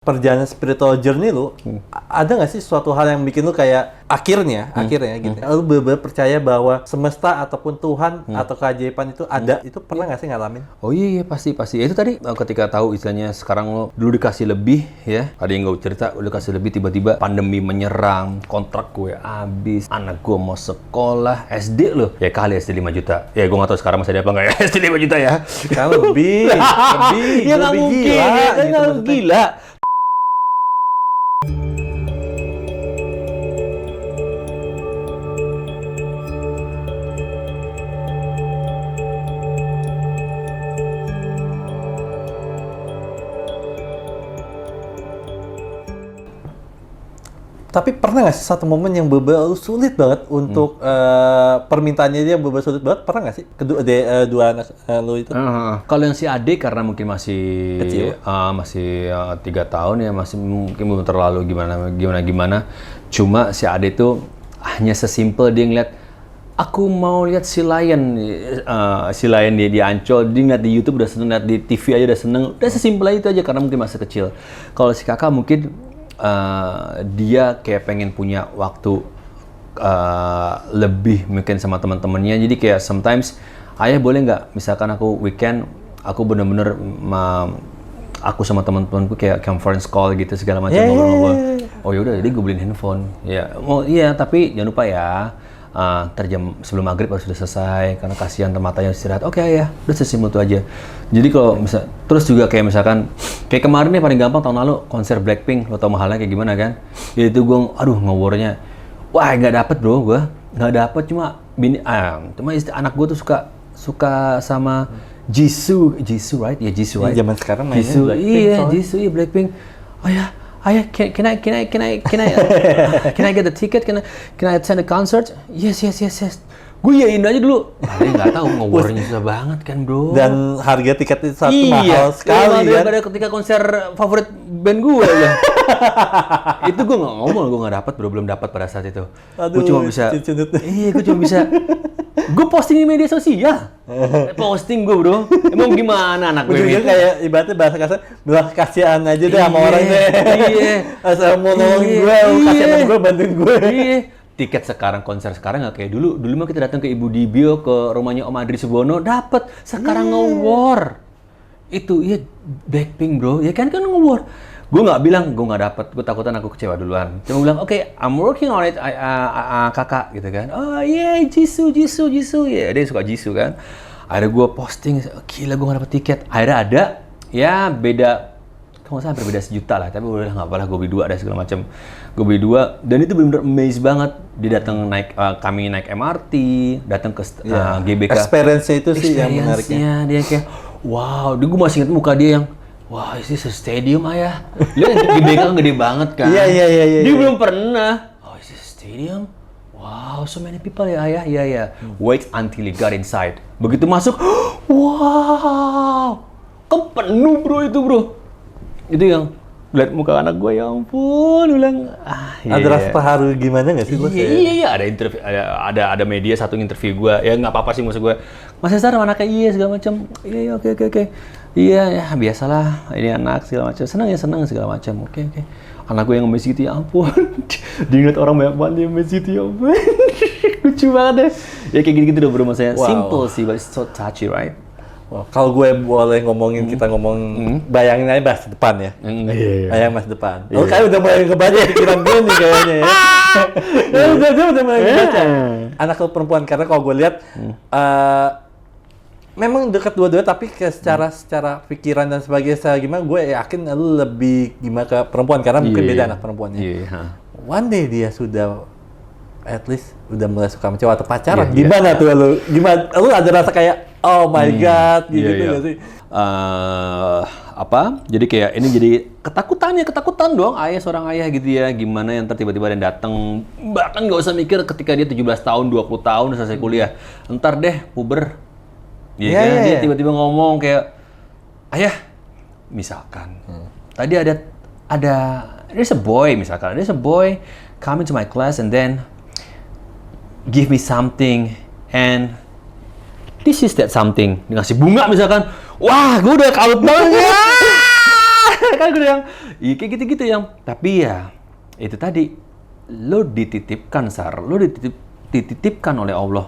perjalanan spiritual journey lu, ada nggak sih suatu hal yang bikin lu kayak akhirnya gitu, lu bener-bener percaya bahwa semesta ataupun Tuhan atau keajaiban itu ada, itu pernah nggak sih ngalamin? Oh iya pasti. Itu tadi ketika tahu istilahnya sekarang lo dulu dikasih lebih ya, ada yang gue cerita udah dikasih lebih, tiba-tiba pandemi menyerang, kontrak gue habis, anak gue mau sekolah, SD lo, ya kali SD 5 juta. Ya gue nggak tahu sekarang masih ada apa nggak ya SD 5 juta ya. Kalau lebih Ya nggak mungkin, ya gila. Tapi pernah nggak sih satu momen yang bener-bener sulit banget untuk permintaannya dia bener-bener sulit banget, pernah nggak sih? Dua anak lu itu? Kalau yang si adik karena mungkin masih kecil, masih 3 tahun ya, masih mungkin belum terlalu gimana. Cuma si adik tuh hanya sesimpel dia ngeliat, aku mau lihat si Lion dia di Ancol, dia ngeliat di YouTube udah seneng, lihat di TV aja udah seneng, udah sesimpel itu aja karena mungkin masih kecil. Kalau si kakak mungkin dia kayak pengen punya waktu lebih mungkin sama teman-temannya, jadi kayak sometimes ayah boleh nggak misalkan aku weekend aku bener-bener aku sama teman-temanku kayak conference call gitu segala macam ngobrol-ngobrol. Oh yaudah, jadi gue beliin handphone ya. Iya tapi jangan lupa ya jam sebelum maghrib harus sudah selesai karena kasihan matanya istirahat. Oke ya, udah sesimpel itu aja. Jadi kalau misal terus juga kayak misalkan kayak kemarin nih paling gampang tahun lalu konser Blackpink, lo tau mahalnya kayak gimana kan? Ya itu gue ngobrolnya, wah nggak dapet bro, gue nggak dapet, cuma anak gue tuh suka sama Jisoo right? Ya Jisoo right? Zaman sekarang mainnya Jisoo, Blackpink, iya Jisoo, iya Blackpink. Oh ya. Ayah, can I get the ticket? Can I attend the concert? Yes. Gue yain aja dulu. Dia nggak tahu ngobrolnya susah banget kan bro. Dan harga tiket itu mahal sekali kan. Daripada ketika konser favorit band gue ya. Itu gue nggak ngomong, gue nggak dapat bro, belum dapat pada saat itu. Gue cuma bisa. Gue cuma bisa. Gue posting di media sosial. Posting gue bro. Emang gimana anak gue gitu? Kayak ibaratnya bahasa kasar, belah kasihan aja deh sama orang deh. Iya. Asal mau nolongin gue, kasihan gue, bantuin gue. Iya. Tiket sekarang, konser sekarang nggak kayak dulu. Dulu mah kita datang ke Ibu Dibio, ke rumahnya Om Adri Subono, dapat. Sekarang nge-war. Itu, iya Blackpink bro. Ya kan nge-war. Gue nggak bilang, gue nggak dapet. Gue takutan aku kecewa duluan. Cuma bilang, oke, I'm working on it, kakak. Gitu kan. Oh iya, Jisoo. Ya, dia suka Jisoo kan. Akhirnya gue posting, gila gue nggak dapet tiket. Akhirnya ada, ya beda. Kalau nggak salah hampir beda 1 juta lah, tapi udah nggak apa-apa, gue beli 2 ada segala macam. Gue beli 2 dan itu benar-benar amazed banget. Dia datang kami naik MRT, datang ke GBK. Experience-nya itu sih yang menariknya. Dia kayak, wow, gue masih ingat muka dia yang, wah, is this a stadium ayah? Lihat GBK kan gede banget kan? Iya. Dia belum pernah. Oh, is this a stadium? Wow, so many people ya ayah. Iya. Wait until he got inside. Begitu masuk, wow, kan penuh bro itu bro. Itu yang lihat muka anak gue, ya ampun, bilang ada rasa terharu gimana nggak sih? Iya, ada interview, ada media satu interview gue, ya nggak apa-apa sih maksud gue, Mas Cesar anaknya iya segala macam, iya oke, iya ya biasalah ini anak segala macam, senang segala macam, oke, anak gue yang nge-message gitu, ya ampun, diingat orang banyak banget yang nge-message gitu, ya ampun, lucu banget deh, ya kayak gitu udah bro, maksudnya simple sih, but it's so touchy, right? Wah, kalau gue boleh ngomongin, kita ngomong, bayangin aja masa depan ya. Bayang masa depan. Lo kayak udah mulai ngebaca pikiran gue nih kayaknya ya. Udah mulai ngebaca. Anak lo perempuan, karena kalau gue lihat, memang dekat dua-duanya, tapi secara pikiran dan sebagainya, gimana, gue yakin lo lebih gimana ke perempuan, karena mungkin beda anak perempuannya. One day dia sudah, at least, udah mulai suka sama cowok atau pacaran. Gimana tuh lo? Gimana? Lo ada rasa kayak, oh my god, gitu nggak sih? Jadi kayak ini jadi ketakutan doang seorang ayah gitu ya. Gimana yang tiba-tiba ada yang datang, bahkan nggak usah mikir ketika dia 17 tahun, 20 tahun udah selesai kuliah. Ntar deh puber. Dia tiba-tiba ngomong kayak, ayah, misalkan tadi ada there's a boy coming to my class and then give me something and this is that something, dikasih bunga misalkan, wah gue udah kalut banget ya. kan gue yang iya kayak gitu-gitu yang tapi ya itu tadi lo dititipkan lo dititipkan oleh Allah.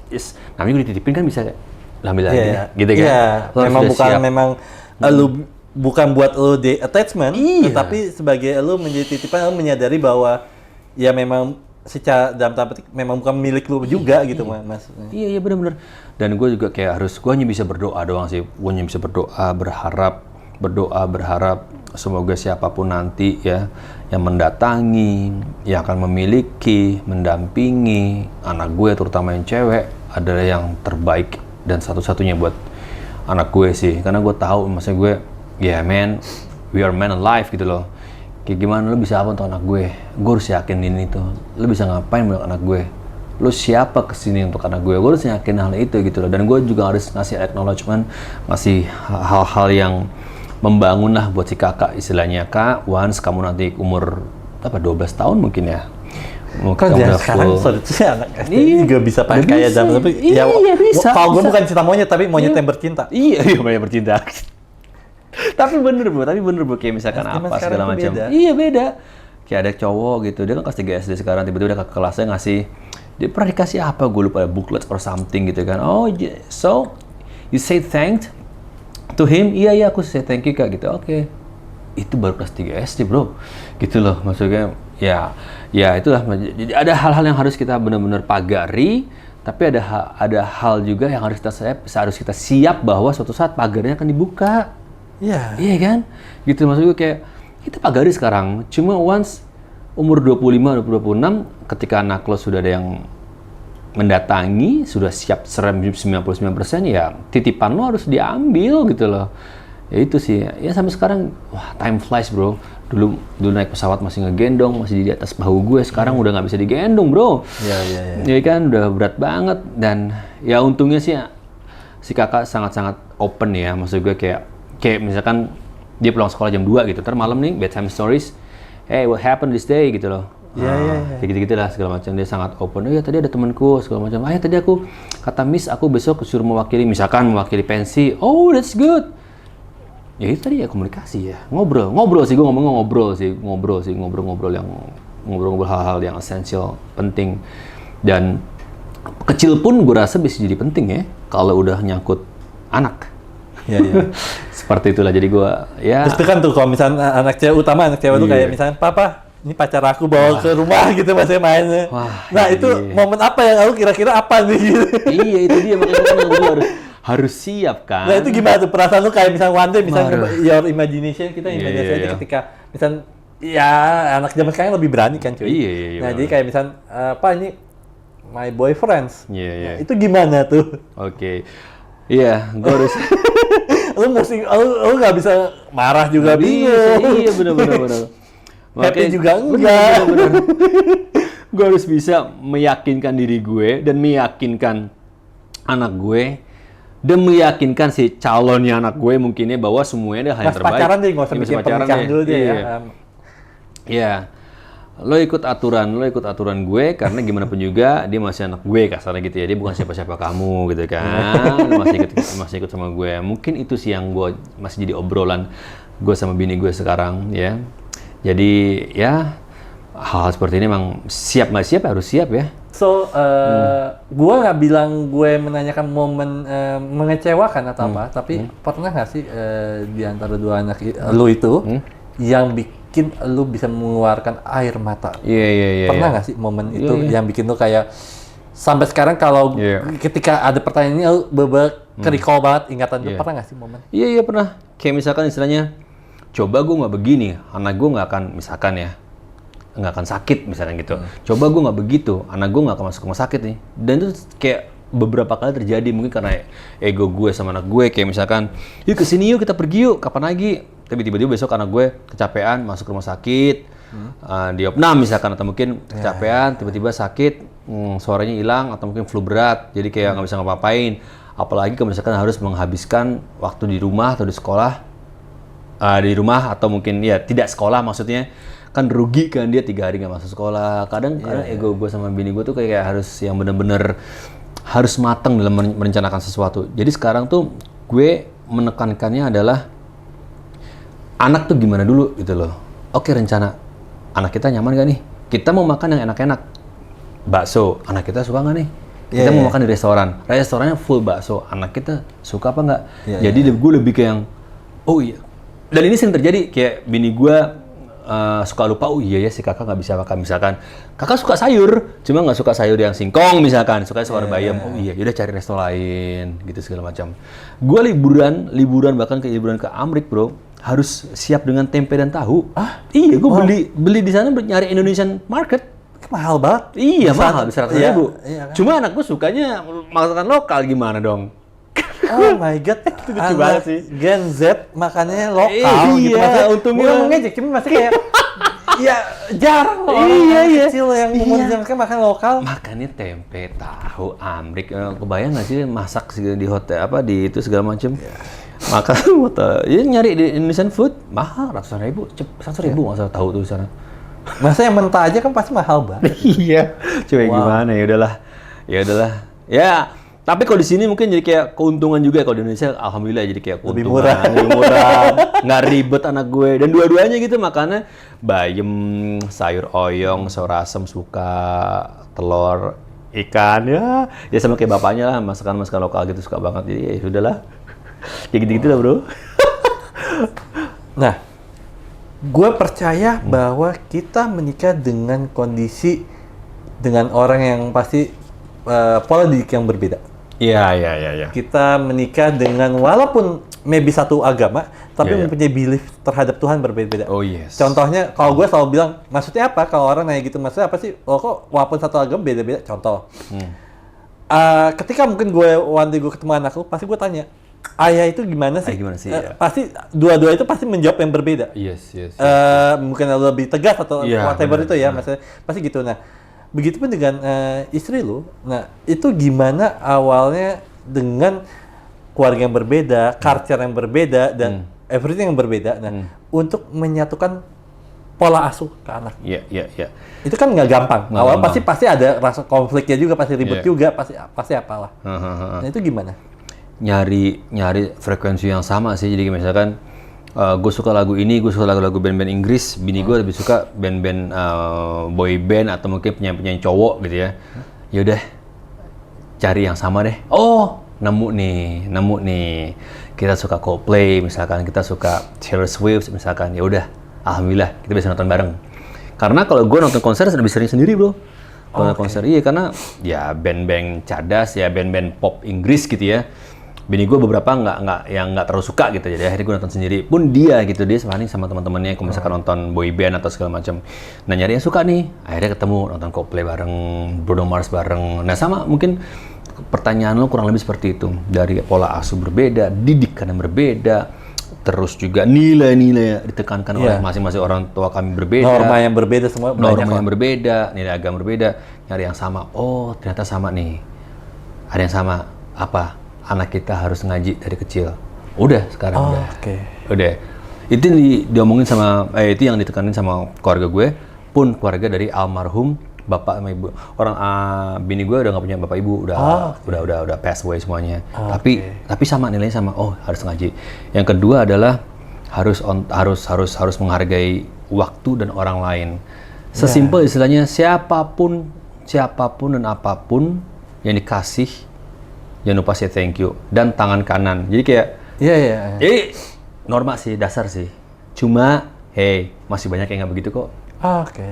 Yes, namanya gue dititipin kan bisa ambil lagi gitu kan. Iya, memang bukan siap. memang lu bukan buat lu di attachment, Iya. tetapi sebagai lu menjadi titipan, lu menyadari bahwa ya memang secara dalam tanda petik memang bukan milik lu juga gitu Mas. Iya benar-benar. Dan gue juga kayak gue hanya bisa berdoa doang sih. Gue hanya bisa berdoa, berharap semoga siapapun nanti ya yang mendatangi, yang akan memiliki, mendampingi anak gue terutama yang cewek adalah yang terbaik dan satu-satunya buat anak gue sih. Karena gue tahu maksudnya gue man, we are man alive gitu loh. Kayak gimana lo bisa apa untuk anak gue harus yakinin itu. Lo bisa ngapain untuk anak gue, lo siapa kesini untuk anak gue harus yakin hal itu gitu loh. Dan gue juga harus ngasih acknowledgement, ngasih hal-hal yang membangun lah buat si kakak istilahnya. Kak, once kamu nanti umur 12 tahun mungkin ya, Kan ya sekarang seharusnya anak SD juga bisa pakai kayak zaman tapi iya, bisa. Kalau gue bukan cinta monyet tapi monyet yang bercinta. Iya monyet bercinta. Tapi bener bro, kayak misalkan apa segala macam. Iya beda. Kayak ada cowok gitu, dia kan kelas 3 SD sekarang, tiba-tiba dia ke kelasnya ngasih, dia pernah dikasih apa, gue lupa, booklet or something gitu kan. Oh, so you say thanks to him? Iya, aku say thank you kak gitu. Oke. Itu baru kelas 3 SD bro. Gitu loh, maksudnya ya itulah. Jadi ada hal-hal yang harus kita benar-benar pagari, tapi ada hal juga yang harus kita siap bahwa suatu saat pagarnya akan dibuka. Iya kan? Gitu maksud gue kayak kita pagari sekarang. Cuma once umur 25, 26 ketika anak lo sudah ada yang mendatangi, sudah siap 99% ya titipan lo harus diambil gitu loh. Ya itu sih. Ya sampai sekarang wah time flies bro. Dulu naik pesawat masih ngegendong, masih di atas bahu gue. Sekarang udah nggak bisa digendong bro. Iya. Ya kan udah berat banget. Dan ya untungnya sih si kakak sangat-sangat open ya. Maksud gue kayak misalkan dia pulang sekolah jam 2 gitu, ntar malam nih bedtime stories, hey what happened this day gitu loh. Iya. Kayak gitu-gitu lah segala macam. Dia sangat open. Oh ya tadi ada temanku segala macam. Ah ya tadi aku kata Miss aku besok suruh mewakili pensi. Oh that's good. Ya itu tadi ya komunikasi ya. Ngobrol sih, gue ngomong ngobrol hal-hal yang esensial, penting. Dan kecil pun gue rasa bisa jadi penting ya kalau udah nyangkut anak. Iya. Seperti itulah, jadi gue ya. Terus itu kan tuh kalau misalnya anak cewek tuh kayak misalnya papa ini pacar aku bawa ke rumah gitu masih mainnya. Nah itu momen apa yang lalu kira-kira apa nih gitu. Iya itu dia, makanya kan harus siap kan. Nah itu gimana tuh perasaan lu kayak misalnya one day misalnya your imagination kita imajinasi aja ketika misalnya ya anak zaman sekarang lebih berani kan cuy. Iya. Nah jadi kayak misalnya apa ini my boyfriends. Iya. Nah, itu gimana tuh? Oke. Iya, gue harus. lu nggak bisa marah juga bingung. Iya benar. Happy juga enggak. Bener. Gue harus bisa meyakinkan diri gue dan meyakinkan anak gue dan meyakinkan si calonnya anak gue mungkinnya bahwa semuanya hal yang terbaik. Pacaran deh, nggak usah bikin pernikahan dulu deh ya. Iya. Lo ikut aturan gue karena gimana pun juga dia masih anak gue kasarnya gitu ya, dia bukan siapa-siapa kamu gitu kan. masih ikut sama gue. Mungkin itu sih yang gue masih jadi obrolan gue sama bini gue sekarang ya. Jadi ya hal seperti ini emang siap nggak siap harus siap ya. So gue nggak bilang gue menanyakan momen mengecewakan atau apa, tapi pernah nggak sih di antara dua anak lu itu yang bikin lu bisa mengeluarkan air mata? Iya. Pernah nggak sih momen itu yang bikin lu kayak sampai sekarang kalau ketika ada pertanyaan ini lu ke-recall banget ingatan lu, pernah nggak sih momen? Iya pernah. Kayak misalkan istilahnya, coba gue nggak begini, anak gue nggak akan misalkan ya nggak akan sakit misalnya gitu. Coba gue nggak begitu, anak gue nggak akan masuk rumah sakit nih. Dan itu kayak beberapa kali terjadi mungkin karena ego gue sama anak gue kayak misalkan, yuk kesini yuk kita pergi yuk kapan lagi. Tapi tiba-tiba besok anak gue kecapean masuk rumah sakit, diopnam misalkan atau mungkin kecapean tiba-tiba sakit, suaranya hilang atau mungkin flu berat, jadi kayak nggak bisa ngapa-ngapain. Apalagi kalau misalkan harus menghabiskan waktu di rumah atau di sekolah, di rumah atau mungkin ya tidak sekolah maksudnya kan rugi kan dia 3 hari nggak masuk sekolah. Kadang ego gue sama bini gue tuh kayak harus yang bener-bener harus matang dalam merencanakan sesuatu. Jadi sekarang tuh gue menekankannya adalah anak tuh gimana dulu gitu loh. Oke, rencana anak kita nyaman gak nih? Kita mau makan yang enak-enak, bakso, anak kita suka nggak nih? Kita mau makan di restorannya full bakso, anak kita suka apa nggak? Jadi gue lebih kayak yang, oh iya. Dan ini sering terjadi, kayak bini gue suka lupa, oh iya ya si kakak nggak bisa makan. Misalkan, kakak suka sayur, cuma nggak suka sayur yang singkong misalkan, suka sayur bayam. Oh iya, yaudah cari resto lain, gitu segala macam. Gue liburan bahkan ke Amrik bro, harus siap dengan tempe dan tahu. Iya, gue beli di sana nyari Indonesian market. Mahal banget. Iya, mahal, bisa 100.000. Iya, kan? Cuma anak gue sukanya masakan lokal, gimana dong? Oh my god, itu lucu banget sih. Gen Z makannya lokal gitu. Iya, untungnya. Bukan mengejek, cuma masih kayak ya jarang loh orang kecil yang umurnya makan lokal. Makannya tempe, tahu, Amrik. Kebayang nggak sih masak di hotel apa di itu segala macam? Makan ya nyari di Indonesian food mahal, ratusan ribu nggak usah tahu tuh di sana. Masa yang mentah aja kan pasti mahal banget. Iya. Coba gimana, ya udahlah. Ya, tapi kalau di sini mungkin jadi kayak keuntungan juga. Kalau di Indonesia alhamdulillah jadi kayak keuntungan. Lebih murah. Nggak ribet anak gue. Dan dua-duanya gitu makannya bayam, sayur oyong, sayur asem suka, telur, ikan ya sama kayak bapaknya lah, masakan lokal gitu suka banget. Jadi ya sudahlah. Ya gitu-gitu lah, Bro. Nah, gue percaya bahwa kita menikah dengan kondisi dengan orang yang pasti pola didik yang berbeda. Iya. Kita menikah dengan walaupun maybe satu agama, tapi mempunyai belief terhadap Tuhan berbeda-beda. Oh yes. Contohnya, kalau gue selalu bilang, maksudnya apa? Kalau orang nanya gitu, maksudnya apa sih? Oh kok walaupun satu agama beda-beda? Contoh. Ketika mungkin one day gue ketemu anak lu, pasti gue tanya, ayah itu gimana sih? Pasti dua-dua itu pasti menjawab yang berbeda. Yes. Mungkin lebih tegas atau whatever itu ya, maksudnya pasti gitu. Nah, begitupun dengan istri lu. Nah, itu gimana awalnya dengan keluarga yang berbeda, culture yang berbeda dan everything yang berbeda. Nah, untuk menyatukan pola asuh ke anak. Iya. Itu kan nggak gampang. Awal pasti ada rasa konfliknya juga, pasti ribut juga, pasti apalah. Nah, itu gimana? Nyari frekuensi yang sama sih. Jadi misalkan gue suka lagu ini, gue suka lagu-lagu band-band Inggris, bini gue lebih suka band-band boy band atau mungkin penyanyi cowok gitu ya. Yaudah, cari yang sama deh. Oh, nemu nih. Kita suka Coldplay misalkan, kita suka Taylor Swift misalkan. Ya udah, alhamdulillah kita bisa nonton bareng. Karena kalau gue nonton konser lebih sering sendiri, bro. Nonton konser iya, karena ya band-band cadas ya, band-band pop Inggris gitu ya. Bini gue beberapa nggak terlalu suka gitu, jadi akhirnya gue nonton sendiri. Pun dia sehari sama teman-temannya, kalau misalkan nonton boy band atau segala macam. Nah, nyari yang suka nih, akhirnya ketemu nonton Coldplay bareng, Bruno Mars bareng. Nah, sama mungkin pertanyaan lo kurang lebih seperti itu. Dari pola asuh berbeda, didikan yang berbeda, terus juga nilai-nilai ditekankan oleh masing-masing orang tua kami berbeda. Norma yang berbeda semua. Norma yang berbeda, nilai agama berbeda. Nyari yang sama. Oh, ternyata sama nih. Ada yang sama. Apa? Anak kita harus ngaji dari kecil. Udah sekarang udah. Itu diomongin sama itu yang ditekanin sama keluarga gue, pun keluarga dari almarhum bapak sama ibu. Orang bini gue udah nggak punya bapak ibu, udah pass away semuanya. Tapi sama nilainya sama. Oh, harus ngaji. Yang kedua adalah harus menghargai waktu dan orang lain. Sesimpel istilahnya siapapun dan apapun yang dikasih, jangan lupa say thank you dan tangan kanan. Jadi kayak jadi norma sih, dasar sih. Cuma masih banyak yang nggak begitu kok.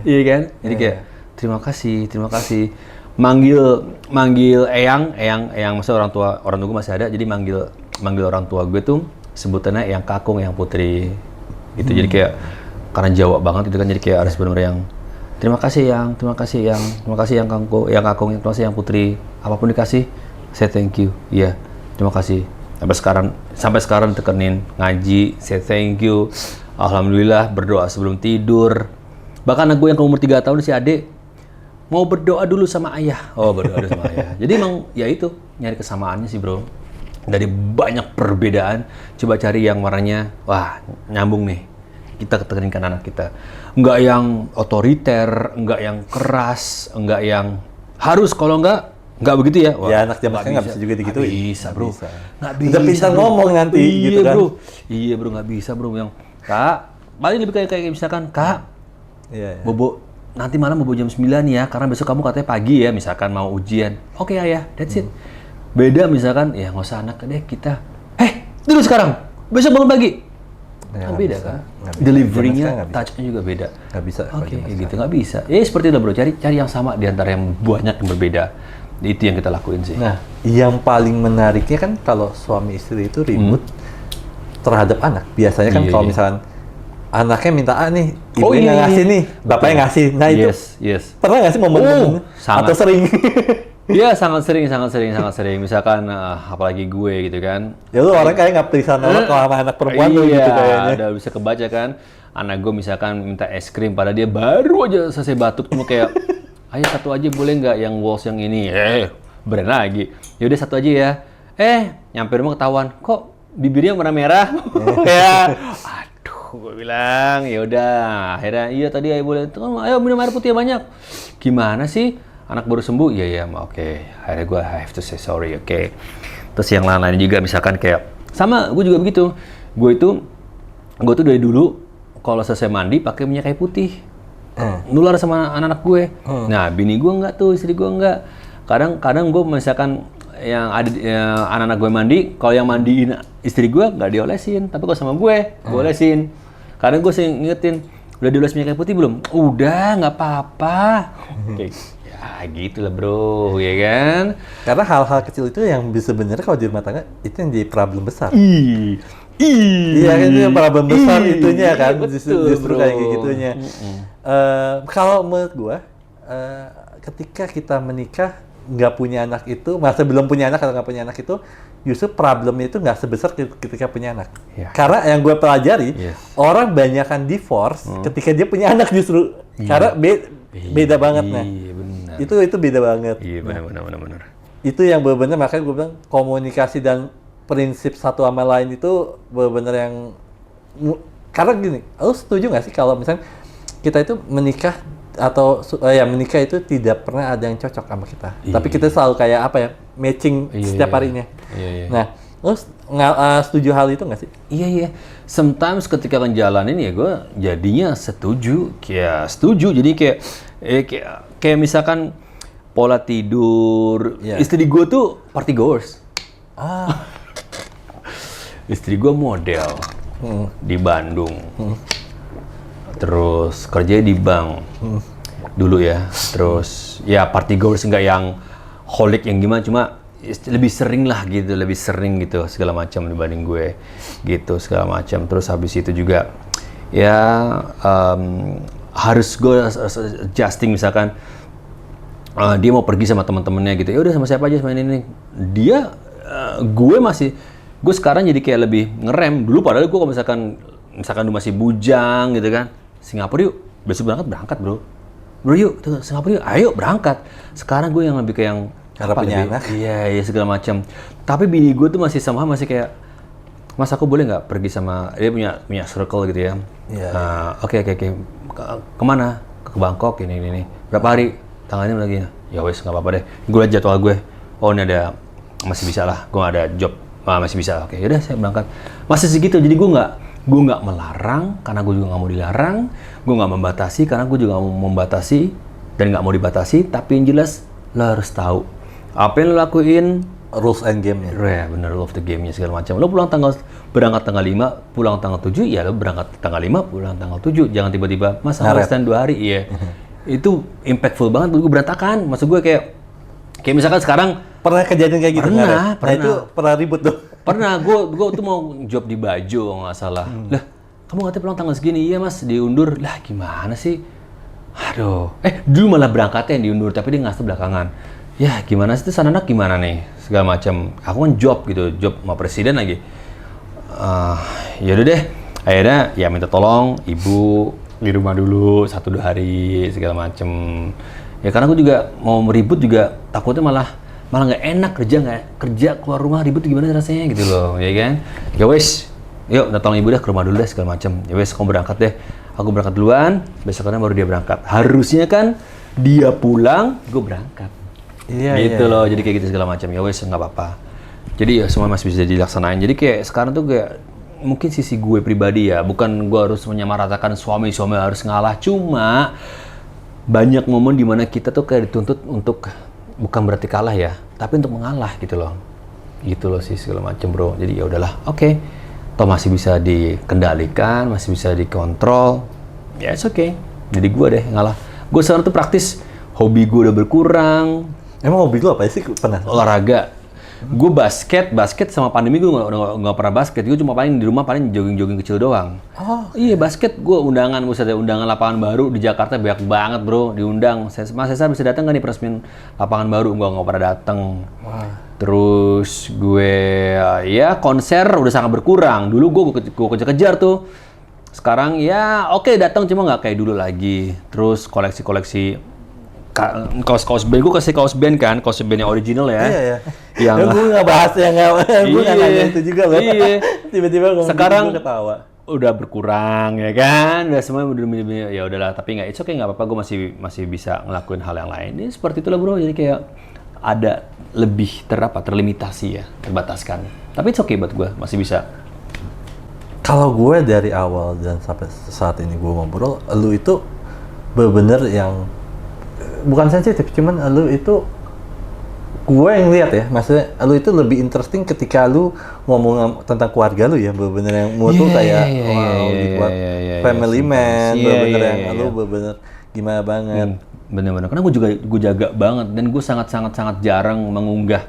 Iya kan? Jadi kayak terima kasih. Manggil eyang, maksudnya orang tua gue masih ada. Jadi manggil orang tua gue tuh sebutannya eyang kakung, eyang putri. Gitu. Jadi kayak karena Jawa banget itu kan, jadi kayak harus benar-benar yang terima kasih yang kakung, yang terima kasih yang putri. Apapun dikasih, say thank you. Iya, terima kasih. Sampai sekarang ditekenin ngaji, say thank you. Alhamdulillah, berdoa sebelum tidur. Bahkan anak gue yang umur 3 tahun, si Ade, mau berdoa dulu sama ayah. Oh, berdoa dulu sama ayah. Jadi emang ya itu, nyari kesamaannya sih, bro. Dari banyak perbedaan, coba cari yang warnanya, wah, nyambung nih. Kita ketekeninkan anak kita. Enggak yang otoriter, enggak yang keras, enggak yang harus, kalau enggak begitu ya. Wah, ya anak zaman sekarang nggak bisa juga digituin. Nggak bisa, bro. Nggak bisa. Udah pintar ngomong nanti, iya, gitu kan. Iya, bro, nggak bisa, bro. Yang Kak, paling lebih kayak misalkan, Kak, Iya. bobo nanti malam bobo jam 9 ya, karena besok kamu katanya pagi ya, misalkan mau ujian. Oke ayah, that's it. Beda misalkan, ya nggak usah anak deh kita. Tidur sekarang, besok bangun pagi. Kan beda kan? Delivery-nya, touch-nya juga beda. Nggak bisa. Oke, gitu nggak bisa. Ya seperti itu bro, cari yang sama di antara yang banyak yang berbeda. Itu yang kita lakuin sih. Nah, yang paling menariknya kan kalau suami istri itu ribut terhadap anak. Biasanya kan kalau misalkan anaknya minta A nih, ibunya nggak ngasih nih, bapaknya ngasih. Nah itu pernah nggak sih momen atau sering? Iya sangat sering. Misalkan apalagi gue gitu kan. Ya lu orang kayak nggak bisa nolak kalau sama anak perempuan lu gitu kayaknya. Udah bisa kebaca kan. Anak gue misalkan minta es krim, padahal dia baru aja selesai batuk, cuma kayak, ayo satu aja boleh nggak yang walls yang ini? Brand lagi. Yaudah satu aja ya. Nyampe rumah ketahuan, kok bibirnya merah-merah? Ya, aduh, gue bilang, ya udah. Akhirnya, iya tadi ayo boleh. Ayo minum air putih banyak. Gimana sih? Anak baru sembuh? Iya, oke. Akhirnya gue have to say sorry, oke. Terus yang lain-lain juga, misalkan kayak, sama gue juga begitu. Gue tuh dari dulu, kalau selesai mandi pakai minyak kayu putih. Nular sama anak-anak gue. Nah, bini gue enggak tuh, istri gue enggak. Kadang gue misalkan yang ada anak-anak gue mandi, kalau yang mandiin istri gue nggak diolesin, tapi kalau sama gue olesin. Kadang gue sering ngingetin, udah dioles minyak kayu putih belum? Udah, nggak apa-apa. Oke. Ya gitu lah bro, ya kan? Karena hal-hal kecil itu yang sebenarnya kalau di rumah tangga itu yang jadi problem besar. Iya kan itu yang problem besar itunya kan, justru kayak gitunya. Kalau menurut gue, ketika kita menikah nggak punya anak itu, masa belum punya anak atau nggak punya anak itu, justru problemnya itu nggak sebesar ketika punya anak. Karena yang gue pelajari, orang banyakan divorce ketika dia punya anak justru. Karena beda banget nah. Itu beda banget. Iya benar. Itu yang benar-benar, makanya gue bilang komunikasi dan prinsip satu sama lain itu benar-benar yang, karena gini, lu setuju nggak sih kalau misalnya kita itu menikah atau menikah itu tidak pernah ada yang cocok sama kita, tapi kita selalu kayak apa ya, matching setiap harinya. Nah, lu setuju hal itu nggak sih? Iya. Sometimes ketika ngejalanin ya gue jadinya setuju. Jadi kayak misalkan pola tidur. Istri gue tuh party goers. Istri gue model di Bandung. Terus kerja di bank dulu ya. Terus ya party goers, nggak yang holic yang gimana, cuma lebih sering gitu segala macam dibanding gue gitu segala macam. Terus habis itu juga ya harus gue adjusting, misalkan dia mau pergi sama teman-temannya gitu, ya udah sama siapa aja, sama ini dia gue sekarang jadi kayak lebih ngerem. Dulu padahal gue kalau misalkan lu masih bujang gitu kan, Singapura yuk, besok berangkat bro yuk, Singapura yuk, ayo berangkat. Sekarang gue yang lebih kayak yang karena punya anak. Iya segala macam. Tapi bini gue tuh masih kayak, Mas aku boleh nggak pergi sama dia, punya circle gitu ya. Oke. Kemana? Ke Bangkok ini. Berapa hari? Tanggalnya lagi. Ya wes nggak apa-apa deh. Gue liat jadwal gue. Oh ini ada, masih bisa lah. Gue ada job. Masih bisa. Oke, yaudah saya berangkat. Masih segitu. Jadi gue nggak melarang karena gue juga nggak mau dilarang. Gue nggak membatasi karena gue juga nggak mau membatasi dan nggak mau dibatasi. Tapi yang jelas lo harus tahu apa yang lo lakuin, rules and game-nya. Ya bener, love the game-nya segala macam. Lo berangkat tanggal 5, pulang tanggal 7, ya lo berangkat tanggal 5, pulang tanggal 7. Jangan tiba-tiba, Mas harus stand 2 hari. Iya. Itu impactful banget, gue berantakan. Maksud gue kayak misalkan sekarang pernah kejadian kayak gitu? Pernah. Nah itu pernah ribut tuh? Pernah, gue tuh mau job di Bajo nggak salah. Lah, kamu katanya pulang tanggal segini? Iya mas, diundur. Lah gimana sih? Aduh, dulu malah berangkatnya yang diundur, tapi dia ngasih belakangan. Ya gimana sih, itu anak gimana nih? Segala macam. Aku kan job sama presiden lagi. Yaudah deh, akhirnya ya minta tolong ibu di rumah dulu 1-2 hari segala macam. Ya karena aku juga mau meribut juga takutnya malah nggak enak, kerja keluar rumah ribut gimana rasanya gitu loh, ya kan? Ya wes, yuk minta tolong ibu deh ke rumah dulu deh segala macam. Ya wes, kamu berangkat deh. Aku berangkat duluan, besoknya baru dia berangkat. Harusnya kan dia pulang, gue berangkat. Gitu loh, jadi kayak gitu segala macam. Ya wes nggak apa-apa. Jadi ya semua masih bisa dilaksanain. Jadi kayak sekarang tuh kayak mungkin sisi gue pribadi ya, bukan gue harus menyamaratakan suami harus ngalah, cuma banyak momen dimana kita tuh kayak dituntut untuk bukan berarti kalah ya, tapi untuk mengalah gitu loh sih segala macem bro. Jadi ya udahlah, oke. Toh masih bisa dikendalikan, masih bisa dikontrol, ya it's okay. Jadi gue deh ngalah. Gue sekarang tuh praktis, hobi gue udah berkurang. Emang hobi lu apa sih? Pernah? Olahraga. Gue basket sama pandemi gue nggak pernah basket. Gue cuma paling di rumah paling jogging kecil doang. Oh. Iya basket gue undangan lapangan baru di Jakarta banyak banget bro, diundang. Mas Cesar bisa datang nggak nih peresmian lapangan baru? Gue nggak pernah datang. Wah. Terus gue ya konser udah sangat berkurang. Dulu gue kejar-kejar tuh. Sekarang ya oke, datang cuma nggak kayak dulu lagi. Terus koleksi kaos band, gue kasih kaos band kan, kaos band yang original ya. Iya. Yang gue nggak bahas gue nggak nanya itu juga loh. Iya. Tiba-tiba ngomong sekarang gue ketawa. Udah berkurang ya kan, udah semua udah ya udahlah, tapi nggak, it's okay, nggak apa-apa, gue masih bisa ngelakuin hal yang lain. Ini seperti itulah bro, jadi kayak ada lebih terlimitasi ya, terbataskan. Tapi it's okay buat gue, masih bisa. Kalau gue dari awal dan sampai saat ini gue ngobrol, lu itu bener-bener yang bukan sensitif, cuman lu itu gue yang lihat ya, maksudnya lu itu lebih interesting ketika lu ngomong tentang keluarga lu ya, bener-bener yang mau tuh kayak wow dibuat family man, bener-bener yang lu bener-bener gimana banget. Bener-bener, karena gue jaga banget dan gue sangat jarang mengunggah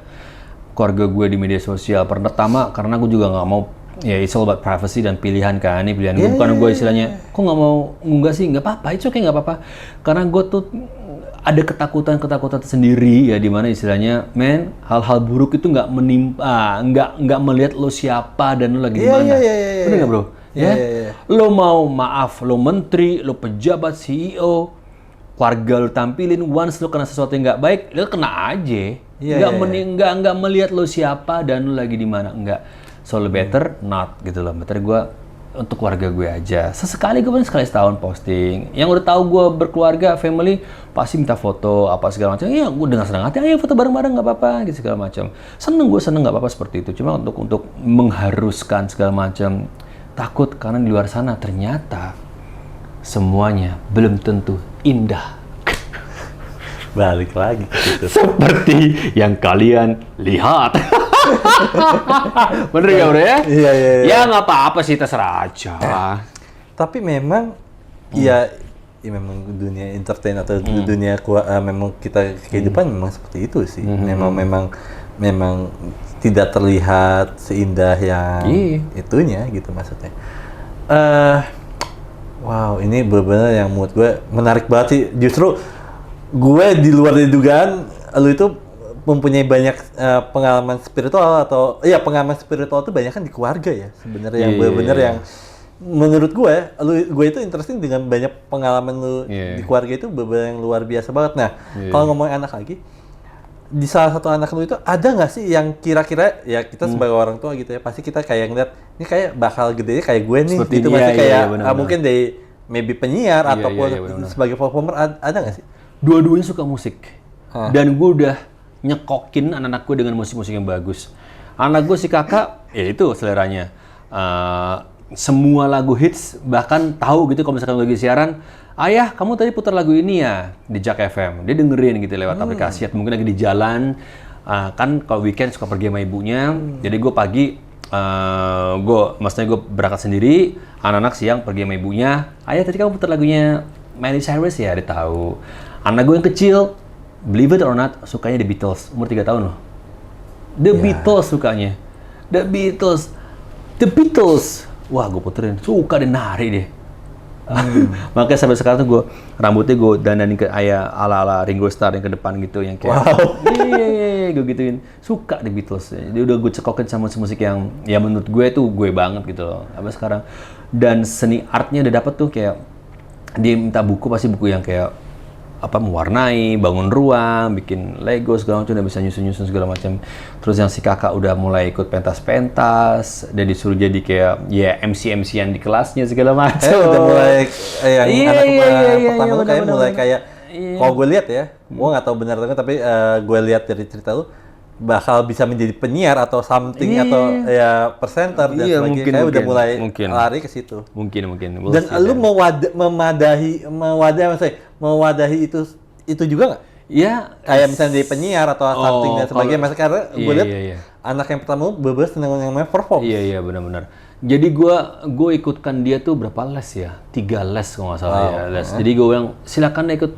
keluarga gue di media sosial. Pertama karena gue juga nggak mau, ya it's all about privacy dan pilihan kan, ini pilihan gue, bukan gue istilahnya, kok nggak mau ngunggah sih, nggak apa-apa, it's okay nggak apa-apa, karena gue tuh ada ketakutan tersendiri ya, dimana istilahnya, hal-hal buruk itu nggak menimpa, nggak melihat lo siapa dan lo lagi di mana, bener nggak bro? Lo mau maaf, lo menteri, lo pejabat, CEO, keluarga lo tampilin, once lo kena sesuatu yang nggak baik, lo kena aja, nggak melihat lo siapa dan lo lagi di mana, nggak. So better not gitu loh, better gue untuk keluarga gue aja. Sesekali gue sekali setahun posting. Yang udah tahu gue berkeluarga, family, pasti minta foto apa segala macam. Iya, gue dengan senang hati, ayo foto bareng-bareng nggak apa-apa gitu segala macam. Seneng nggak apa-apa seperti itu. Cuma untuk mengharuskan segala macam, takut karena di luar sana ternyata semuanya belum tentu indah. Balik lagi ke situ. Seperti yang kalian lihat. Bener gak bro ya? Iya. Ya nggak apa-apa sih, terserah aja. Tapi memang ya memang dunia entertain atau dunia memang kita kehidupan memang seperti itu sih. Memang tidak terlihat seindah yang itunya gitu maksudnya. Wow, ini benar-benar yang menurut gue menarik banget sih. Justru gue di luar dari dugaan lu itu mempunyai banyak pengalaman spiritual pengalaman spiritual itu banyak kan di keluarga ya sebenarnya, yang benar-benar yang menurut gue itu interesting dengan banyak pengalaman lu di keluarga itu benar-benar yang luar biasa banget. Nah, kalau ngomongin anak lagi, di salah satu anak lu itu ada nggak sih yang kira-kira ya kita sebagai orang tua gitu ya, pasti kita kayak ngeliat ini kayak bakal gedenya kayak gue nih seperti gitu, masih kayak mungkin dari maybe penyiar ataupun sebagai performer, ada nggak sih? Dua-duanya suka musik dan gue udah nyekokin anak-anak gue dengan musik-musik yang bagus. Anak gue si kakak, ya itu seleranya. Semua lagu hits, bahkan tahu gitu kalau misalkan lagi siaran, ayah kamu tadi putar lagu ini ya di Jak FM. Dia dengerin gitu lewat aplikasi, atau mungkin lagi di jalan. Kan kalau weekend suka pergi sama ibunya, jadi gue pagi, maksudnya gue berangkat sendiri, anak-anak siang pergi sama ibunya. Ayah tadi kamu putar lagunya Miley Cyrus ya, dia tahu. Anak gue yang kecil, believe it or not, sukanya The Beatles, umur 3 tahun loh. Beatles sukanya. The Beatles. Wah, gue puterin, suka deh, nari deh. Makanya sampai sekarang tuh gue, rambutnya gue dandanin ke ayah ala-ala Ringo Starr yang ke depan gitu, yang kayak iya, gue gituin. Suka The Beatles. Dia udah gue cekokin sama musik yang ya menurut gue tuh gue banget gitu loh. Sampai sekarang. Dan seni artnya udah dapet tuh, kayak dia minta buku, pasti buku yang kayak mewarnai, bangun ruang, bikin Lego segala macam, udah bisa nyusun segala macam. Terus yang si kakak udah mulai ikut pentas-pentas, dan disuruh jadi kayak MC-MC-an di kelasnya segala macam. Udah mulai yang anak pertama tuh kayak mulai kayak kalau gue lihat ya, gue nggak tahu benar atau enggak, tapi gue lihat dari cerita lu bakal bisa menjadi penyiar atau something atau ya presenter dan sebagainya. Kayak udah mulai lari ke situ. Mungkin. Dan lu mewadahi itu juga nggak? Iya, kayak misalnya jadi penyiar atau something dan sebagainya. Maksudnya karena gue lihat anak yang pertama bener seneng yang namanya perform. Iya benar-benar. Jadi gue ikutkan dia tuh berapa les ya? 3 les kalau nggak salah ya les. Jadi gue bilang silakan ikut.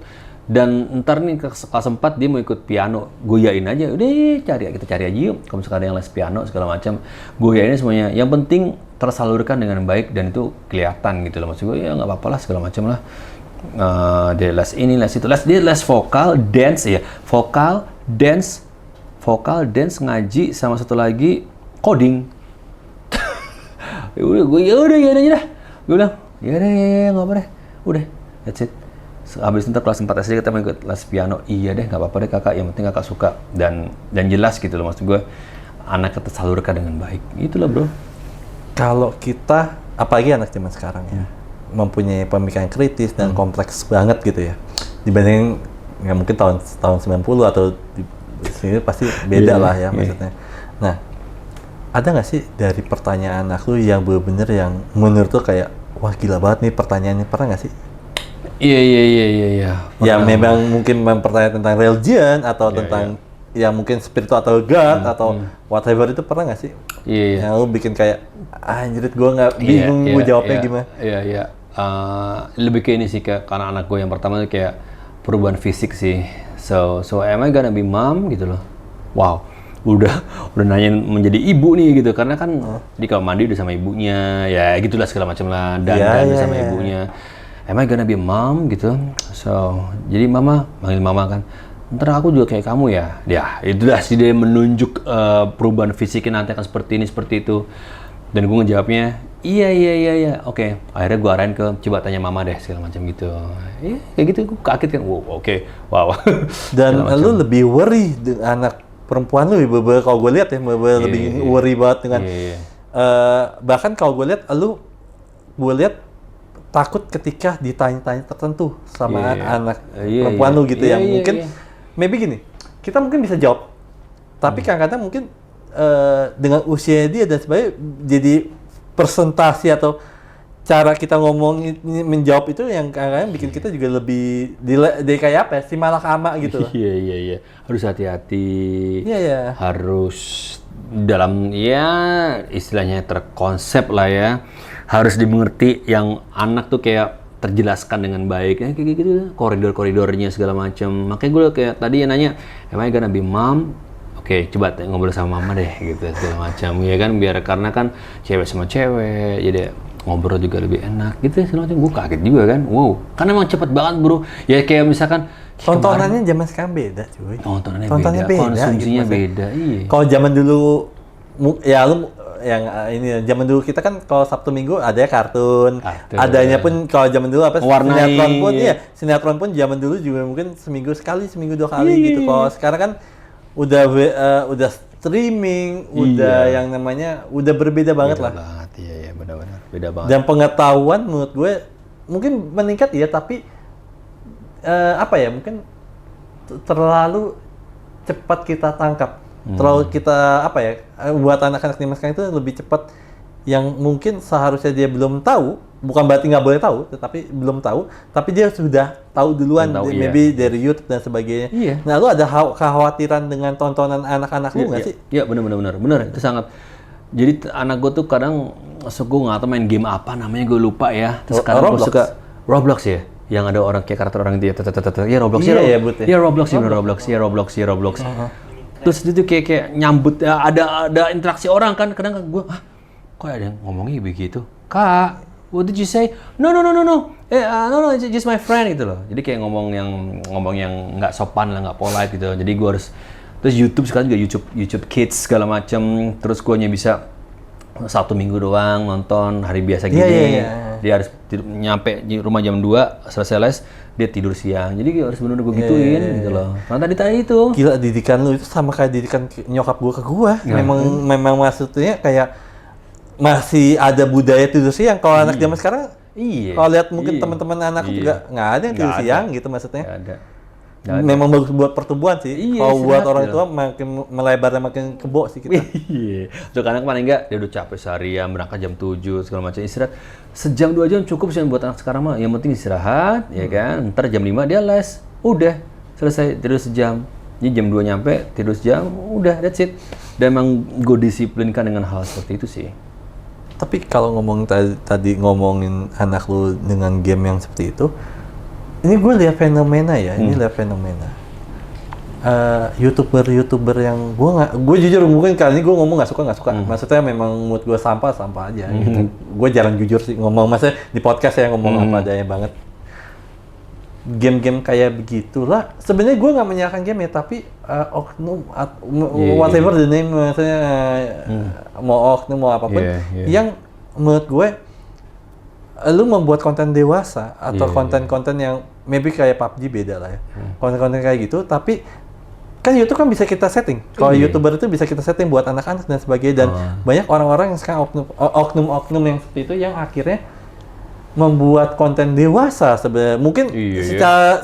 Dan ntar nih kelas 4 dia mau ikut piano, goyain aja. Udah kita cari aja yuk. Kalau misalkan ada yang les piano segala macam, goyain semuanya. Yang penting tersalurkan dengan baik dan itu kelihatan gitu loh. Maksud gue ya nggak apa-apa lah segala macam lah. Dia les ini, les itu, dia les vokal, dance ya. Vokal, dance, ngaji, sama satu lagi coding. ya udah aja dah. Gue bilang, ya nggak apa deh. Udah, that's it. Habis itu kelas 4 SD kita mau ikut les piano. Iya deh, nggak apa-apa deh kakak. Yang penting kakak suka dan jelas gitu loh. Maksud gue, anak kita tersalurkan dengan baik. Itulah bro. Kalau kita, apalagi anak zaman sekarang ya, mempunyai pemikiran kritis dan kompleks banget gitu ya. Dibanding ya mungkin tahun 90 atau di sini pasti beda lah ya maksudnya. Nah, ada nggak sih dari pertanyaan anak lu yang bener-bener yang menurut tuh kayak wah gila banget nih pertanyaannya, pernah nggak sih? Iya. Ya memang mungkin mempertanyakan tentang religion atau tentang ya mungkin spiritual atau God atau whatever, itu pernah nggak sih? Iya. Yang lu bikin kayak anjir gue nggak bingung gue jawabnya gimana? Iya. Lebih ke ini sih, karena anak gue yang pertama tuh kayak perubahan fisik sih. So am I gonna be mom gitu loh. Wow. Udah nanyain menjadi ibu nih gitu, karena kan di kamar mandi udah sama ibunya, ya gitulah segala macam lah, dan sama ibunya. Am I gonna be a mom gitu. So, jadi mama manggil mama kan. Ntar aku juga kayak kamu ya. Ya, itulah sih dia menunjuk perubahan fisiknya nanti akan seperti ini, seperti itu. Dan gue ngejawabnya, iya. Oke. Akhirnya gue arahin ke coba tanya mama deh segala macam gitu. Iya, kayak gitu gue kaget kan. Wow. Dan lu lebih worry dengan anak perempuan lu, kalau gue lihat ya, lebih worry banget dengan bahkan kalau gue lihat takut ketika ditanya-tanya tertentu sama anak perempuan lu gitu yang mungkin maybe gini, kita mungkin bisa jawab, tapi kadang-kadang mungkin dengan usia dia dan sebagainya jadi presentasi atau cara kita ngomong menjawab itu yang kadang-kadang bikin kita juga lebih kayak apa ya, si malakama gitu. Iya. Harus hati-hati. Iya. Harus dalam istilahnya terkonsep lah ya. Harus dimengerti yang anak tuh kayak terjelaskan dengan baik ya, kayak gitu koridor-koridornya segala macam. Makanya gue kayak tadi yang nanya, am I gonna be mom? Oke, coba ngobrol sama mama deh gitu segala macam ya kan, biar karena kan cewek sama cewek jadi ngobrol juga lebih enak gitu segala macam. Gue kaget juga kan, wow, karena emang cepet banget bro. Ya kayak misalkan tontonannya zaman sekarang beda cuy. Tontonannya beda, konsumsinya gitu, beda. Iya. Kalau zaman dulu ya lu yang ini zaman dulu kita kan kalau Sabtu Minggu ada kartun. Adanya pun kalau zaman dulu apa sinetron pun zaman dulu juga mungkin seminggu 2 kali gitu. Kalau sekarang kan udah streaming, udah yang namanya udah berbeda banget lah. Iya, benar-benar beda banget. Dan pengetahuan menurut gue mungkin meningkat ya, tapi mungkin terlalu cepat kita tangkap. Terlalu kita buat anak-anak di sekarang itu lebih cepat, yang mungkin seharusnya dia belum tahu, bukan berarti nggak boleh tahu, tetapi belum tahu, tapi dia sudah tahu duluan, maybe dari YouTube dan sebagainya. Iya. Nah, lu ada kekhawatiran dengan tontonan anak-anak lu nggak sih? Iya, benar, itu sangat. Jadi anak gue tuh kadang gue nggak tahu main game apa namanya, gue lupa ya. Terus kadang gue suka Roblox ya, yang ada orang kayak karakter orang dia, Roblox. Terus dia tuh kayak nyambut, ada interaksi orang kan, kadang gue, kok ada yang ngomongnya begitu? Kak, what did you say? No, it's just my friend gitu loh. Jadi kayak ngomong yang nggak sopan lah, nggak polite gitu. Jadi gue harus, terus YouTube sekarang juga YouTube Kids segala macem. Terus gue hanya bisa Sabtu Minggu doang nonton, hari biasa gini. Dia harus nyampe di rumah jam 2, selesai les, dia tidur siang. Jadi harus bener-bener gue gituin gitu loh. Karena tadi itu. Gila, didikan lu itu sama kayak didikan nyokap gue ke gue. Memang maksudnya kayak masih ada budaya tidur siang. Kalau anak zaman sekarang, kalau lihat mungkin teman-teman anak juga nggak ada yang tidur siang gitu maksudnya. Nggak ada. memang bagus buat pertumbuhan sih. Iya, kalau buat istirahat orang ya. tua makin melebar makin kebo sih kita. Iya. Untuk anak paling enggak dia udah capek seharian, berangkat jam 7 segala macam, istirahat sejam 2 jam cukup sih buat anak sekarang mah. Yang penting istirahat, ya kan. Ntar jam 5 dia les. Udah, selesai tidur sejam. Jadi jam 2 nyampe, tidur sejam, udah that's it. Dan emang gue disiplinkan dengan hal seperti itu sih. Tapi kalau ngomong tadi ngomongin anak lu dengan game yang seperti itu, ini gue lihat fenomena ya, ini lihat fenomena. YouTuber yang gue jujur mungkin kali ini gue ngomong nggak suka. Maksudnya memang mood gue sampah aja. Gitu. Gue jarang jujur sih ngomong, maksudnya di podcast ya ngomong apa adanya banget. Game-game kayak begitulah. Sebenarnya gue nggak menyalahkan game ya, tapi oknum whatever the name, maksudnya mau oknum mau apapun, yang menurut gue lu membuat konten dewasa atau konten-konten yang maybe kayak PUBG beda lah ya. Konten-konten kayak gitu, tapi kan YouTube kan bisa kita setting. Kalau YouTuber itu bisa kita setting buat anak-anak dan sebagainya, dan banyak orang-orang yang sekarang oknum yang seperti itu yang akhirnya membuat konten dewasa sebenarnya. Mungkin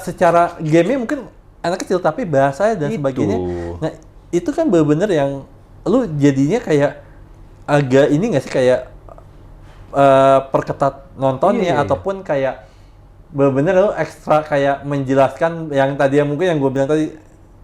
secara game-nya mungkin anak kecil tapi bahasanya dan sebagainya. Nah, itu kan bener-bener yang lu jadinya kayak agak ini nggak sih, kayak perketat nontonnya ataupun kayak bener-bener lu ekstra kayak menjelaskan yang tadi yang mungkin yang gue bilang tadi,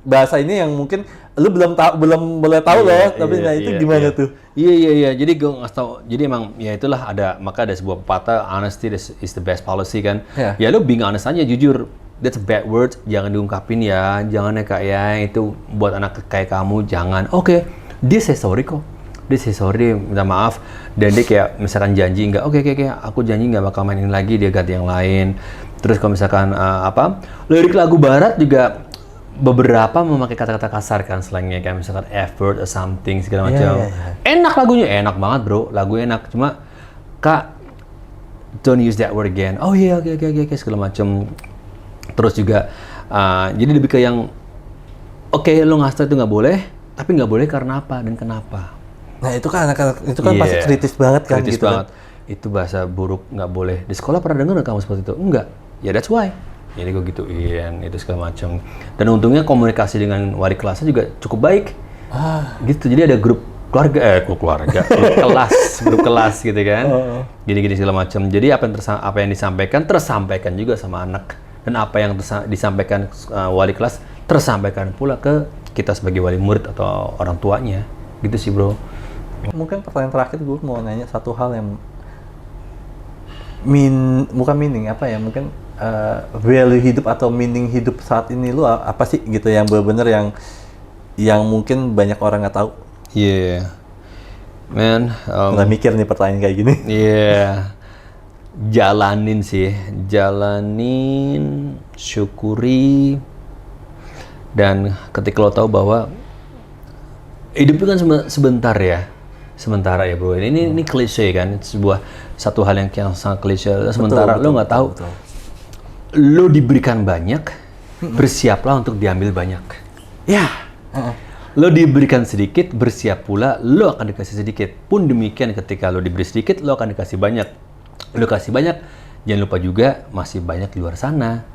bahasa ini yang mungkin lu belum boleh tahu loh, tapi itu gimana tuh? Iya. Jadi gue nggak tahu. Jadi emang ya itulah maka ada sebuah pepatah, honesty is the best policy kan. Ya lu being honest aja, jujur. That's a bad word, jangan diungkapin ya, jangan ya kak ya, itu buat anak kayak kamu jangan. Oke, dia say sorry kok. Dia say sorry, minta maaf, dan dia kayak misalkan janji nggak, oke, aku janji nggak bakal mainin lagi, dia ganti yang lain. Terus kalau misalkan lirik lagu barat juga beberapa memakai kata-kata kasar kan, slangnya kayak misalkan effort or something segala macam. Enak lagunya, enak banget bro, lagu enak, cuma kak don't use that word again. Oh iya, oke segala macam. Terus juga jadi lebih ke yang oke, lo ngasih itu nggak boleh, tapi nggak boleh karena apa dan kenapa. Nah itu kan anak-anak itu kan pasti kritis banget kan, kritis gitu banget. Kan? Itu bahasa buruk, nggak boleh. Di sekolah pernah dengar nggak kamu seperti itu? Enggak. Ya that's why. Jadi gue gituin itu segala macam. Dan untungnya komunikasi dengan wali kelasnya juga cukup baik. Gitu. Jadi ada grup grup kelas gitu kan. Gini segala macam. Jadi apa yang disampaikan tersampaikan juga sama anak, dan apa yang disampaikan wali kelas tersampaikan pula ke kita sebagai wali murid atau orang tuanya. Gitu sih bro. Mungkin pertanyaan terakhir gue mau nanya satu hal yang bukan meaning apa ya, mungkin value hidup atau meaning hidup saat ini lu apa sih gitu, yang bener-bener yang mungkin banyak orang nggak tahu. Man, nggak mikir nih pertanyaan kayak gini. Jalanin, syukuri, dan ketika lo tahu bahwa hidup itu kan sementara ya bro. Ini klise kan, satu hal yang sangat klise. Sementara lo nggak tahu. Betul. Lo diberikan banyak, bersiaplah untuk diambil banyak. Lo diberikan sedikit, bersiap pula lo akan dikasih sedikit. Pun demikian ketika lo diberi sedikit, lo akan dikasih banyak. Lo kasih banyak, jangan lupa juga masih banyak di luar sana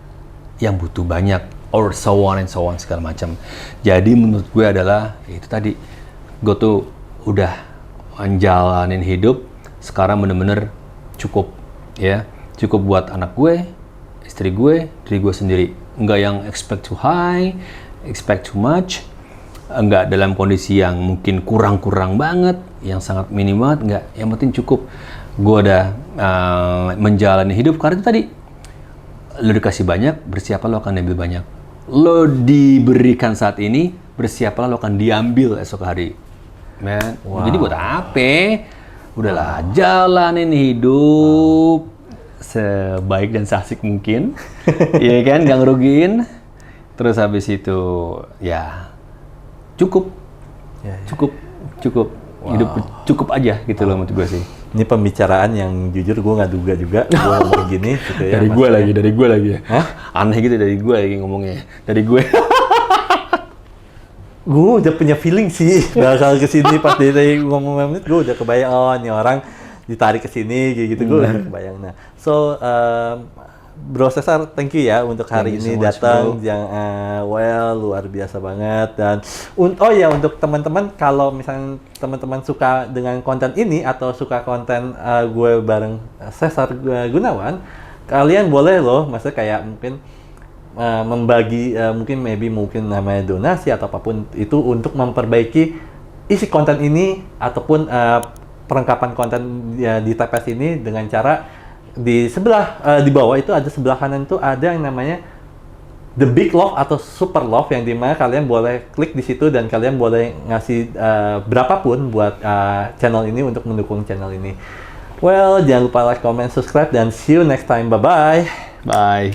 yang butuh banyak, or so on segala macam. Jadi menurut gue adalah itu tadi, gue tuh udah menjalanin hidup sekarang bener-bener cukup ya, cukup buat anak gue, istri gue, diri gue sendiri. Enggak yang expect too high, expect too much, enggak dalam kondisi yang mungkin kurang banget, yang sangat minim banget, enggak. Yang penting cukup. Gue udah menjalani hidup karena itu tadi, lo dikasih banyak, bersiaplah lo akan diambil banyak. Lo diberikan saat ini, bersiaplah lo akan diambil esok hari. Man, jadi buat apa? Udahlah, jalanin hidup sebaik dan seasik mungkin, iya kan, gak ngerugiin. Terus habis itu, ya cukup. Hidup cukup aja gitu loh menurut gue sih. Ini pembicaraan yang jujur gue nggak duga juga gue ngomong gini gitu ya. Dari gue lagi ya. Aneh gitu dari gue lagi ngomongnya. Dari gue. Gue udah punya feeling sih bakal kesini pas dari ngomong menit, gue udah kebayang, oh ini orang ditarik ke sini kayak gitu, gue udah kebayang. Nah, so Bro Cesar, thank you ya untuk hari Thank you ini so much, datang. bro. Yang luar biasa banget. Dan oh ya, untuk teman-teman, kalau misalnya teman-teman suka dengan konten ini atau suka konten gue bareng Cesar Gunawan, kalian boleh loh, maksudnya kayak mungkin membagi mungkin namanya donasi atau apapun itu untuk memperbaiki isi konten ini ataupun perlengkapan konten di TPS ini dengan cara di sebelah di bawah itu ada sebelah kanan itu ada yang namanya The Big Love atau Super Love, yang dimana kalian boleh klik di situ dan kalian boleh ngasih berapapun buat channel ini untuk mendukung channel ini. Well, jangan lupa like, comment, subscribe, dan see you next time. Bye-bye. Bye.